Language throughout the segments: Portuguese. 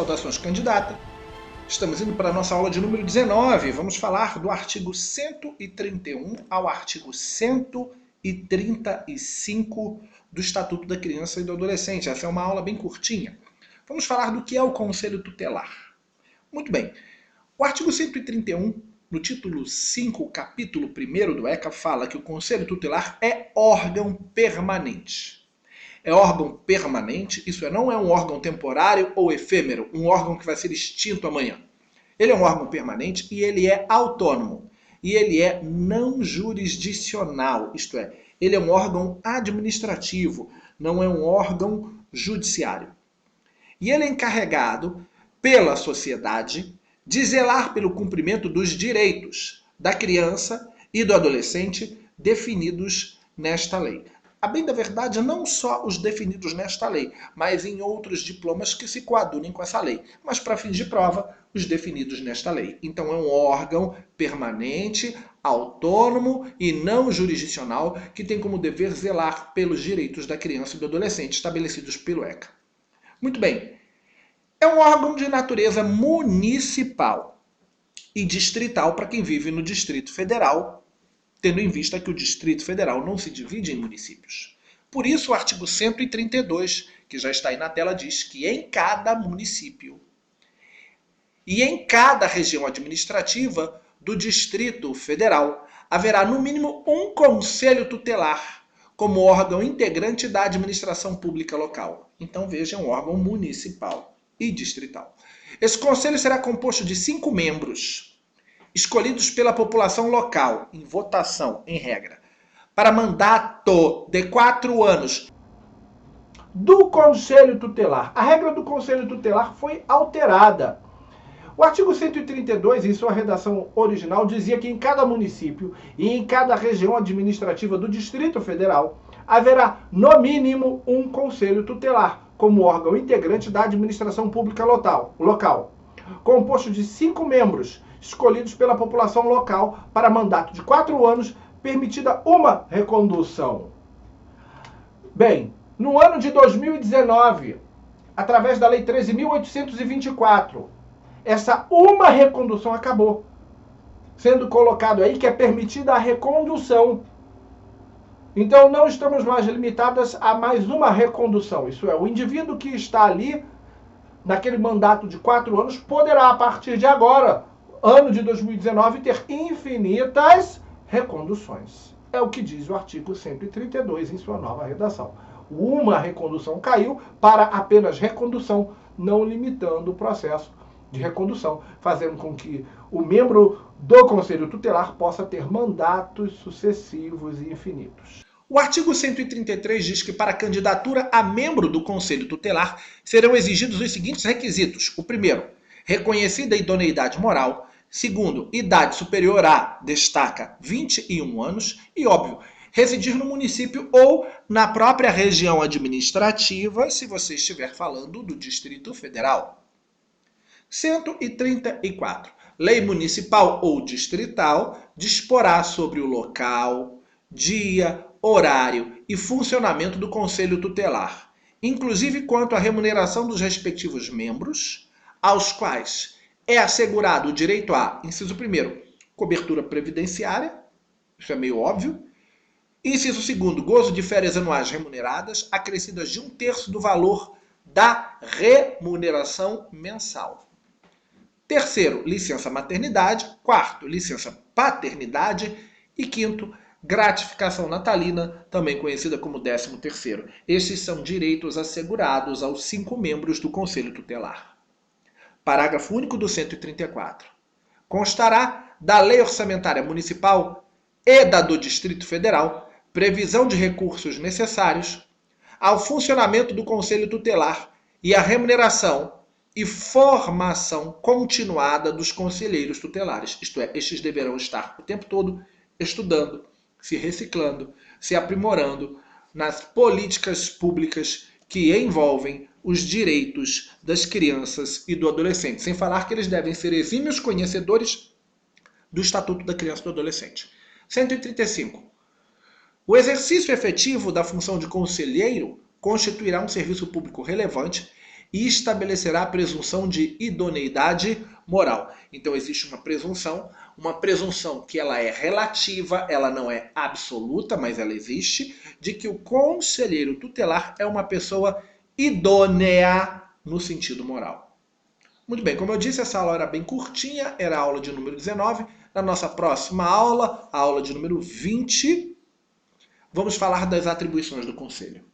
Saudações, candidata. Estamos indo para a nossa aula de número 19. Vamos falar do artigo 131 ao artigo 135 do Estatuto da Criança e do Adolescente. Essa é uma aula bem curtinha. Vamos falar do que é o Conselho Tutelar. Muito bem. O artigo 131, no título 5, capítulo 1º do ECA, fala que o Conselho Tutelar é órgão permanente. É órgão permanente, isso não é um órgão temporário ou efêmero, um órgão que vai ser extinto amanhã. Ele é um órgão permanente e ele é autônomo. E ele é não jurisdicional, isto é, ele é um órgão administrativo, não é um órgão judiciário. E ele é encarregado pela sociedade de zelar pelo cumprimento dos direitos da criança e do adolescente definidos nesta lei. A bem da verdade, não só os definidos nesta lei, mas em outros diplomas que se coadunem com essa lei. Mas, para fins de prova, os definidos nesta lei. Então, é um órgão permanente, autônomo e não jurisdicional que tem como dever zelar pelos direitos da criança e do adolescente estabelecidos pelo ECA. Muito bem. É um órgão de natureza municipal e distrital para quem vive no Distrito Federal, tendo em vista que o Distrito Federal não se divide em municípios. Por isso, o artigo 132, que já está aí na tela, diz que em cada município e em cada região administrativa do Distrito Federal haverá, no mínimo, um conselho tutelar como órgão integrante da administração pública local. Então, veja, é um órgão municipal e distrital. Esse conselho será composto de 5 membros, escolhidos pela população local, em votação, em regra, para mandato de 4 anos do Conselho Tutelar. A regra do Conselho Tutelar foi alterada. O artigo 132, em sua redação original, dizia que em cada município e em cada região administrativa do Distrito Federal haverá, no mínimo, um Conselho Tutelar, como órgão integrante da administração pública local, composto de 5 membros, escolhidos pela população local para mandato de 4 anos, permitida uma recondução. Bem, no ano de 2019, através da Lei 13.824, essa uma recondução acabou, sendo colocado aí que é permitida a recondução. Então não estamos mais limitadas a mais uma recondução. Isso é, o indivíduo que está ali, naquele mandato de 4 anos, poderá, a partir de agora, ano de 2019, ter infinitas reconduções. É o que diz o artigo 132 em sua nova redação. Uma recondução caiu para apenas recondução, não limitando o processo de recondução, fazendo com que o membro do Conselho Tutelar possa ter mandatos sucessivos e infinitos. O artigo 133 diz que para a candidatura a membro do Conselho Tutelar serão exigidos os seguintes requisitos. O primeiro, reconhecida idoneidade moral. Segundo, idade superior a, destaca, 21 anos. E, óbvio, residir no município ou na própria região administrativa, se você estiver falando do Distrito Federal. 134. Lei municipal ou distrital disporá sobre o local, dia, horário e funcionamento do Conselho Tutelar, inclusive quanto à remuneração dos respectivos membros, aos quais é assegurado o direito a, inciso 1º, cobertura previdenciária, isso é meio óbvio. Inciso 2º, gozo de férias anuais remuneradas, acrescidas de 1/3 do valor da remuneração mensal. 3º, licença maternidade. 4º, licença paternidade. E 5º, gratificação natalina, também conhecida como 13º. Estes são direitos assegurados aos 5 membros do Conselho Tutelar. Parágrafo único do 134. Constará da Lei Orçamentária Municipal e da do Distrito Federal previsão de recursos necessários ao funcionamento do Conselho Tutelar e à remuneração e formação continuada dos conselheiros tutelares. Isto é, estes deverão estar o tempo todo estudando, se reciclando, se aprimorando nas políticas públicas que envolvem os direitos das crianças e do adolescente. Sem falar que eles devem ser exímios conhecedores do Estatuto da Criança e do Adolescente. 135. O exercício efetivo da função de conselheiro constituirá um serviço público relevante e estabelecerá a presunção de idoneidade moral. Então existe uma presunção que ela é relativa, ela não é absoluta, mas ela existe, de que o conselheiro tutelar é uma pessoa idônea no sentido moral. Muito bem, como eu disse, essa aula era bem curtinha, era a aula de número 19. Na nossa próxima aula, a aula de número 20, vamos falar das atribuições do conselho.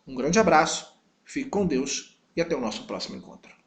Um grande abraço, fique com Deus e até o nosso próximo encontro.